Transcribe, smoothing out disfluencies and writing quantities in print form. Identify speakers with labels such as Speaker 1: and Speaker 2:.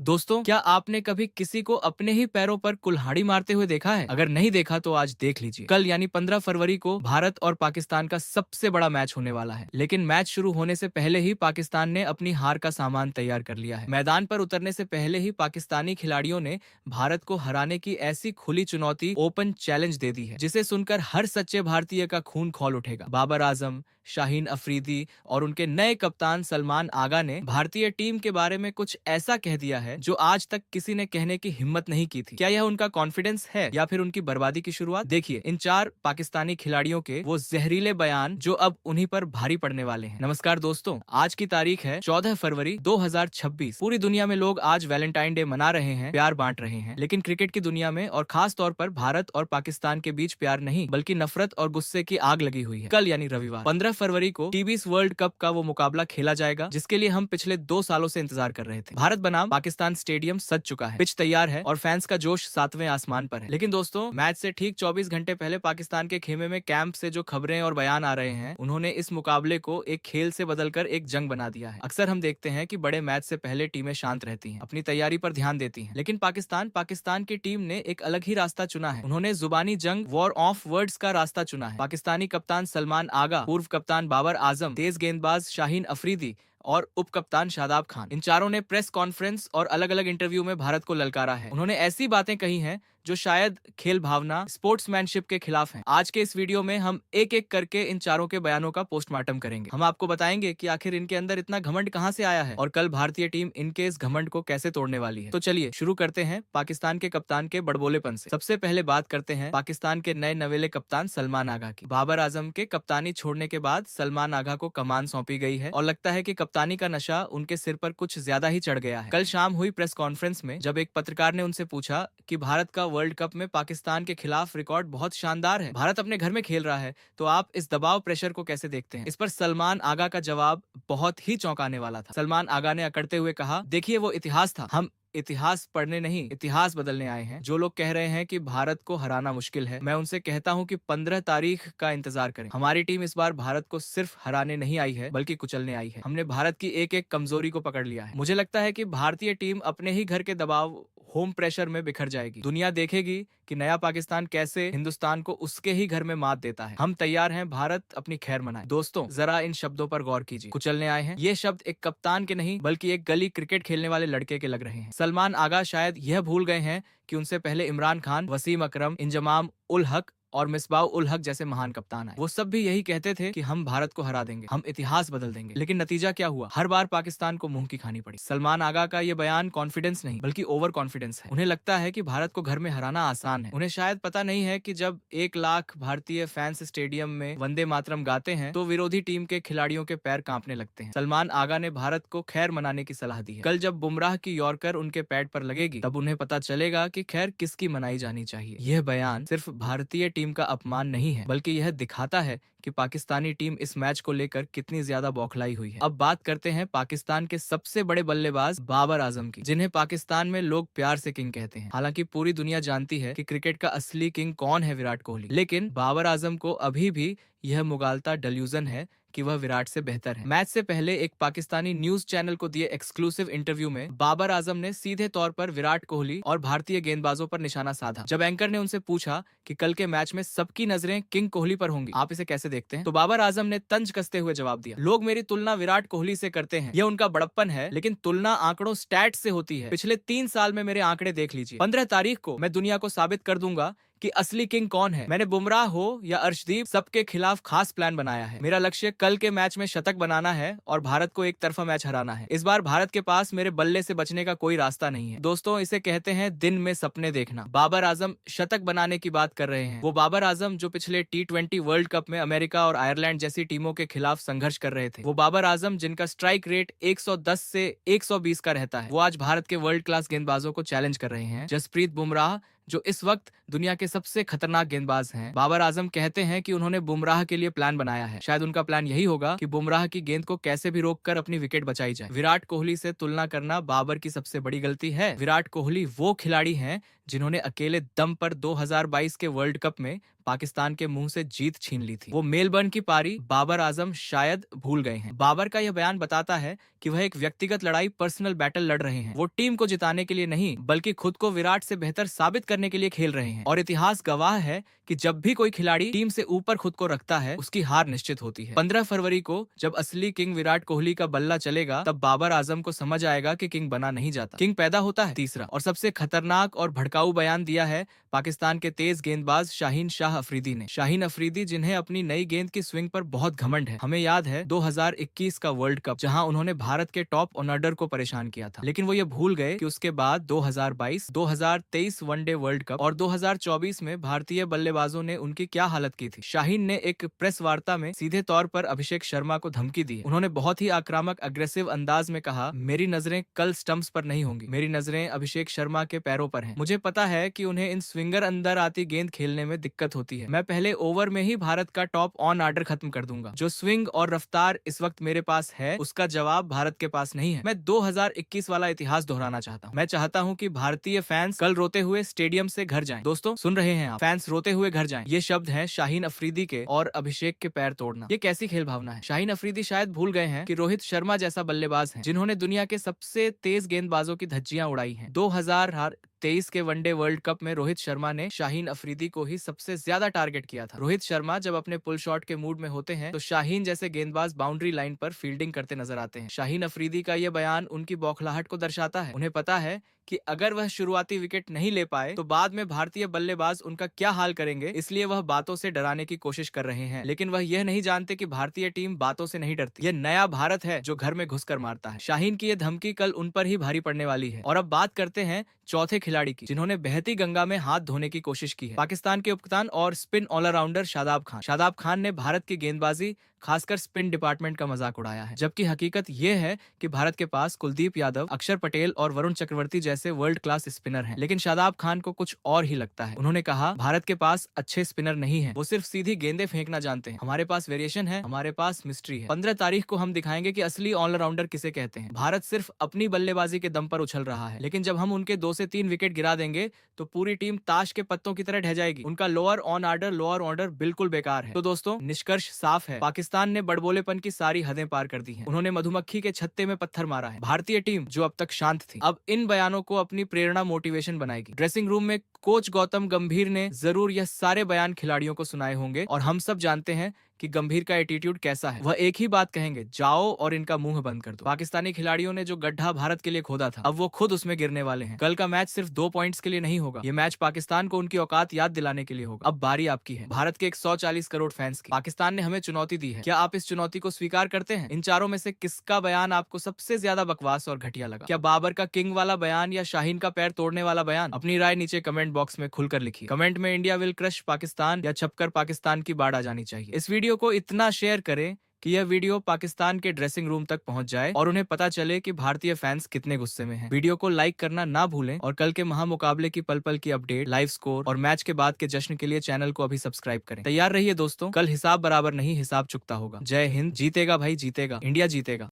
Speaker 1: दोस्तों, क्या आपने कभी किसी को अपने ही पैरों पर कुल्हाड़ी मारते हुए देखा है? अगर नहीं देखा तो आज देख लीजिए। कल यानी 15 फरवरी को भारत और पाकिस्तान का सबसे बड़ा मैच होने वाला है, लेकिन मैच शुरू होने से पहले ही पाकिस्तान ने अपनी हार का सामान तैयार कर लिया है। मैदान पर उतरने से पहले ही पाकिस्तानी खिलाड़ियों ने भारत को हराने की ऐसी खुली चुनौती, ओपन चैलेंज दे दी है, जिसे सुनकर हर सच्चे भारतीय का खून खौल उठेगा। बाबर आजम, शाहीन अफरीदी और उनके नए कप्तान सलमान आगा ने भारतीय टीम के बारे में कुछ ऐसा कह दिया है जो आज तक किसी ने कहने की हिम्मत नहीं की थी। क्या यह उनका कॉन्फिडेंस है या फिर उनकी बर्बादी की शुरुआत? देखिए इन चार पाकिस्तानी खिलाड़ियों के वो जहरीले बयान जो अब उन्हीं पर भारी पड़ने वाले हैं। नमस्कार दोस्तों, आज की तारीख है 14 फरवरी 2026। पूरी दुनिया में लोग आज वैलेंटाइन डे मना रहे हैं, प्यार बांट रहे हैं, लेकिन क्रिकेट की दुनिया में और खास तौर पर भारत और पाकिस्तान के बीच प्यार नहीं बल्कि नफरत और गुस्से की आग लगी हुई है। कल यानी रविवार 15 फरवरी को टीबीएस वर्ल्ड कप का वो मुकाबला खेला जाएगा जिसके लिए हम पिछले 2 सालों से इंतजार कर रहे थे। भारत बनाम पाकिस्तान स्टेडियम सज चुका है, पिच तैयार है और फैंस का जोश 7वें आसमान पर है। लेकिन दोस्तों, मैच से ठीक 24 घंटे पहले पाकिस्तान के खेमे में कैंप से जो खबरें और बयान आ रहे हैं, उन्होंने इस मुकाबले को एक खेल से बदलकर एक जंग बना दिया है। अक्सर हम देखते हैं कि बड़े मैच से पहले टीमें शांत रहती हैं, अपनी तैयारी पर ध्यान देती हैं, लेकिन पाकिस्तान की टीम ने एक अलग ही रास्ता चुना है। उन्होंने जुबानी जंग, वॉर ऑफ वर्ड्स का रास्ता चुना है। पाकिस्तानी कप्तान सलमान आगा, पूर्व कप्तान बाबर आजम, तेज गेंदबाज शाहीन अफरीदी और उप कप्तान शादाब खान, इन चारों ने प्रेस कॉन्फ्रेंस और अलग अलग इंटरव्यू में भारत को ललकारा है। उन्होंने ऐसी बातें कही हैं जो शायद खेल भावना, स्पोर्ट्समैनशिप के खिलाफ हैं। आज के इस वीडियो में हम एक एक करके इन चारों के बयानों का पोस्टमार्टम करेंगे। हम आपको बताएंगे कि आखिर इनके अंदर इतना घमंड कहां से आया है और कल भारतीय टीम इनके इस घमंड को कैसे तोड़ने वाली है। तो चलिए शुरू करते हैं पाकिस्तान के कप्तान के बड़बोलेपन से। सबसे पहले बात करते हैं पाकिस्तान के नए नवेले कप्तान सलमान आगा की। बाबर आजम के कप्तानी छोड़ने के बाद सलमान आगा को कमान सौंपी गई है और लगता है कि कप्तानी का नशा उनके सिर पर कुछ ज्यादा ही चढ़ गया है। कल शाम हुई प्रेस कॉन्फ्रेंस में जब एक पत्रकार ने उनसे पूछा कि भारत का वर्ल्ड कप में पाकिस्तान के खिलाफ रिकॉर्ड बहुत शानदार है, भारत अपने घर में खेल रहा है, तो आप इस दबाव प्रेशर को कैसे देखते हैं? इस पर सलमान आगा का जवाब बहुत ही चौंकाने वाला था। सलमान आगा ने अकड़ते हुए कहा, देखिए वो इतिहास था, हम इतिहास पढ़ने नहीं इतिहास बदलने आए हैं। जो लोग कह रहे हैं कि भारत को हराना मुश्किल है, मैं उनसे कहता हूं कि 15 तारीख का इंतजार करें। हमारी टीम इस बार भारत को सिर्फ हराने नहीं आई है बल्कि कुचलने आई है। हमने भारत की एक एक कमजोरी को पकड़ लिया है। मुझे लगता है कि भारतीय टीम अपने ही घर के दबाव, होम प्रेशर में बिखर जाएगी। दुनिया देखेगी कि नया पाकिस्तान कैसे हिंदुस्तान को उसके ही घर में मात देता है। हम तैयार हैं, भारत अपनी खैर मनाए। दोस्तों, जरा इन शब्दों पर गौर कीजिए। कुचलने आए हैं, ये शब्द एक कप्तान के नहीं बल्कि एक गली क्रिकेट खेलने वाले लड़के के लग रहे हैं। सलमान आगा शायद यह भूल गए हैं कि उनसे पहले इमरान खान, वसीम अकरम, इंजमाम उल हक और मिसबाह उल हक जैसे महान कप्तान आए। वो सब भी यही कहते थे कि हम भारत को हरा देंगे, हम इतिहास बदल देंगे। लेकिन नतीजा क्या हुआ? हर बार पाकिस्तान को मुंह की खानी पड़ी। सलमान आगा का ये बयान कॉन्फिडेंस नहीं बल्कि ओवर कॉन्फिडेंस है। उन्हें लगता है कि भारत को घर में हराना आसान है। उन्हें शायद पता नहीं है कि जब 1 लाख भारतीय फैंस स्टेडियम में वंदे मातरम गाते हैं तो विरोधी टीम के खिलाड़ियों के पैर कांपने लगते हैं। सलमान आगा ने भारत को खैर मनाने की सलाह दी है। कल जब बुमराह की यॉर्कर उनके पैड पर लगेगी तब उन्हें पता चलेगा कि खैर किसकी मनाई जानी चाहिए। यह बयान सिर्फ भारतीय टीम का अपमान नहीं है बल्कि यह दिखाता है कि पाकिस्तानी टीम इस मैच को लेकर कितनी ज्यादा बौखलाई हुई है। अब बात करते हैं पाकिस्तान के सबसे बड़े बल्लेबाज बाबर आजम की, जिन्हें पाकिस्तान में लोग प्यार से किंग कहते हैं। हालांकि पूरी दुनिया जानती है कि क्रिकेट का असली किंग कौन है, विराट कोहली। लेकिन बाबर आजम को अभी भी यह मुगालता डल्यूजन है कि वह विराट से बेहतर है। मैच से पहले एक पाकिस्तानी न्यूज चैनल को दिए एक्सक्लूसिव इंटरव्यू में बाबर आजम ने सीधे तौर पर विराट कोहली और भारतीय गेंदबाजों पर निशाना साधा। जब एंकर ने उनसे पूछा कि कल के मैच में सबकी नजरें किंग कोहली पर होंगी, आप इसे कैसे देखते हैं, तो बाबर आजम ने तंज कसते हुए जवाब दिया, लोग मेरी तुलना विराट कोहली से करते हैं, यह उनका बड़प्पन है, लेकिन तुलना आंकड़ों, स्टैट्स से होती है। पिछले 3 साल में मेरे आंकड़े देख लीजिए। 15 तारीख को मैं दुनिया को साबित कर दूंगा कि असली किंग कौन है। मैंने बुमराह हो या अर्शदीप, सबके खिलाफ खास प्लान बनाया है। मेरा लक्ष्य कल के मैच में शतक बनाना है और भारत को एक तरफा मैच हराना है। इस बार भारत के पास मेरे बल्ले से बचने का कोई रास्ता नहीं है। दोस्तों, इसे कहते हैं दिन में सपने देखना। बाबर आजम शतक बनाने की बात कर रहे हैं। वो बाबर आजम जो पिछले T20 वर्ल्ड कप में अमेरिका और आयरलैंड जैसी टीमों के खिलाफ संघर्ष कर रहे थे। वो बाबर आजम जिनका स्ट्राइक रेट 110 से 120 का रहता है। वो आज भारत के वर्ल्ड क्लास गेंदबाजों को चैलेंज कर रहे हैं। जसप्रीत बुमराह, जो इस वक्त दुनिया के सबसे खतरनाक गेंदबाज हैं। बाबर आजम कहते हैं कि उन्होंने बुमराह के लिए प्लान बनाया है। शायद उनका प्लान यही होगा कि बुमराह की गेंद को कैसे भी रोककर अपनी विकेट बचाई जाए। विराट कोहली से तुलना करना बाबर की सबसे बड़ी गलती है। विराट कोहली वो खिलाड़ी हैं जिन्होंने अकेले दम पर 2022 के वर्ल्ड कप में पाकिस्तान के मुंह से जीत छीन ली थी। वो मेलबर्न की पारी बाबर आजम शायद भूल गए हैं। बाबर का यह बयान बताता है कि वह एक व्यक्तिगत लड़ाई, पर्सनल बैटल लड़ रहे हैं। वो टीम को जिताने के लिए नहीं, बल्कि खुद को विराट से बेहतर साबित करने के लिए खेल रहे हैं। और इतिहास गवाह है कि जब भी कोई खिलाड़ी टीम से ऊपर खुद को रखता है, उसकी हार निश्चित होती है। 15 फरवरी को जब असली किंग विराट कोहली का बल्ला चलेगा, तब बाबर आजम को समझ आएगा कि किंग बना नहीं जाता, किंग पैदा होता है। तीसरा और सबसे खतरनाक और भड़काऊ बयान दिया है पाकिस्तान के तेज गेंदबाज शाहीन शाह अफरीदी ने। शाहीन अफरीदी, जिन्हें अपनी नई गेंद की स्विंग पर बहुत घमंड है। हमें याद है 2021 का वर्ल्ड कप, जहां उन्होंने भारत के टॉप ऑर्डर को परेशान किया था। लेकिन वो ये भूल गए कि उसके बाद 2022, 2023 वनडे वर्ल्ड कप और 2024 में भारतीय बल्लेबाजों ने उनकी क्या हालत की थी। शाहीन ने एक प्रेस वार्ता में सीधे तौर पर अभिषेक शर्मा को धमकी दी। उन्होंने बहुत ही आक्रामक, अग्रेसिव अंदाज में कहा, मेरी नजरें कल स्टंप्स पर नहीं होंगी, मेरी नजरें अभिषेक शर्मा के पैरों पर हैं। मुझे पता है कि उन्हें इन स्विंगर अंदर आती गेंद खेलने में दिक्कत होती है। मैं पहले ओवर में ही भारत का टॉप ऑन ऑर्डर खत्म कर दूंगा। जो स्विंग और रफ्तार इस वक्त मेरे पास है, उसका जवाब भारत के पास नहीं है। मैं 2021 वाला इतिहास दोहराना चाहता हूँ। मैं चाहता हूँ कि भारतीय फैंस कल रोते हुए स्टेडियम से घर जाएं। दोस्तों, सुन रहे हैं आप? फैंस रोते हुए घर जाएं। ये शब्द हैं शाहीन अफरीदी के। और अभिषेक के पैर तोड़ना, ये कैसी खेल भावना है। शाहीन अफरीदी शायद भूल गए हैं कि रोहित शर्मा जैसा बल्लेबाज है, जिन्होंने दुनिया के सबसे तेज गेंदबाजों की धज्जियां उड़ाई हैं। 2023 के वनडे वर्ल्ड कप में रोहित शर्मा ने शाहीन अफरीदी को ही सबसे ज्यादा टारगेट किया था। रोहित शर्मा जब अपने पुल शॉट के मूड में होते हैं, तो शाहीन जैसे गेंदबाज बाउंड्री लाइन पर फील्डिंग करते नजर आते हैं। शाहीन अफरीदी का यह बयान उनकी बौखलाहट को दर्शाता है। उन्हें पता है कि अगर वह शुरुआती विकेट नहीं ले पाए, तो बाद में भारतीय बल्लेबाज उनका क्या हाल करेंगे, इसलिए वह बातों से डराने की कोशिश कर रहे हैं। लेकिन वह यह नहीं जानते कि भारतीय टीम बातों से नहीं डरती। यह नया भारत है जो घर में घुसकर मारता है। शाहीन की यह धमकी कल उन पर ही भारी पड़ने वाली है। और अब बात करते हैं चौथे खिलाड़ी की, जिन्होंने बहती गंगा में हाथ धोने की कोशिश की है। पाकिस्तान के कप्तान और स्पिन ऑलराउंडर शादाब खान। शादाब खान ने भारत की गेंदबाजी, खासकर स्पिन डिपार्टमेंट का मजाक उड़ाया है। जबकि हकीकत यह है कि भारत के पास कुलदीप यादव, अक्षर पटेल और वरुण चक्रवर्ती जैसे वर्ल्ड क्लास स्पिनर हैं। लेकिन शादाब खान को कुछ और ही लगता है। उन्होंने कहा, भारत के पास अच्छे स्पिनर नहीं है, वो सिर्फ सीधी गेंदें फेंकना जानते हैं। हमारे पास वेरिएशन है, हमारे पास मिस्ट्री है। 15 तारीख को हम दिखाएंगे कि असली ऑलराउंडर किसे कहते हैं। भारत सिर्फ अपनी बल्लेबाजी के दम पर उछल रहा है, लेकिन जब हम उनके 2 से 3 विकेट गिरा देंगे, तो पूरी टीम ताश के पत्तों की तरह ढह जाएगी। उनका लोअर ऑर्डर बिल्कुल बेकार है। तो दोस्तों, निष्कर्ष साफ है, पाकिस्तान ने बड़बोलेपन की सारी हदें पार कर दी हैं। उन्होंने मधुमक्खी के छत्ते में पत्थर मारा है। भारतीय टीम, जो अब तक शांत थी, अब इन बयानों को अपनी प्रेरणा, मोटिवेशन बनाएगी। ड्रेसिंग रूम में कोच गौतम गंभीर ने जरूर यह सारे बयान खिलाड़ियों को सुनाए होंगे, और हम सब जानते हैं कि गंभीर का एटीट्यूड कैसा है। वह एक ही बात कहेंगे, जाओ और इनका मुंह बंद कर दो। पाकिस्तानी खिलाड़ियों ने जो गड्ढा भारत के लिए खोदा था, अब वो खुद उसमें गिरने वाले हैं। कल का मैच सिर्फ 2 पॉइंट्स के लिए नहीं होगा। ये मैच पाकिस्तान को उनकी औकात याद दिलाने के लिए होगा। अब बारी आपकी है, भारत के 140 करोड़ फैंस की। पाकिस्तान ने हमें चुनौती दी है, क्या आप इस चुनौती को स्वीकार करते हैं? इन चारों में से किसका बयान आपको सबसे ज्यादा बकवास और घटिया लगा? क्या बाबर का किंग वाला बयान या शाहीन का पैर तोड़ने वाला बयान? अपनी राय नीचे कमेंट बॉक्स में खुलकर लिखिए। कमेंट में इंडिया विल क्रश पाकिस्तान या छपकर पाकिस्तान की बाढ़ आ जानी चाहिए। इस वीडियो को इतना शेयर करें कि यह वीडियो पाकिस्तान के ड्रेसिंग रूम तक पहुंच जाए और उन्हें पता चले कि भारतीय फैंस कितने गुस्से में हैं। वीडियो को लाइक करना ना भूलें और कल के महामुकाबले की पल पल की अपडेट, लाइव स्कोर और मैच के बाद के जश्न के लिए चैनल को अभी सब्सक्राइब करें। तैयार रहिए दोस्तों, कल हिसाब बराबर नहीं, हिसाब चुकता होगा। जय हिंद। जीतेगा भाई, जीतेगा, इंडिया जीतेगा।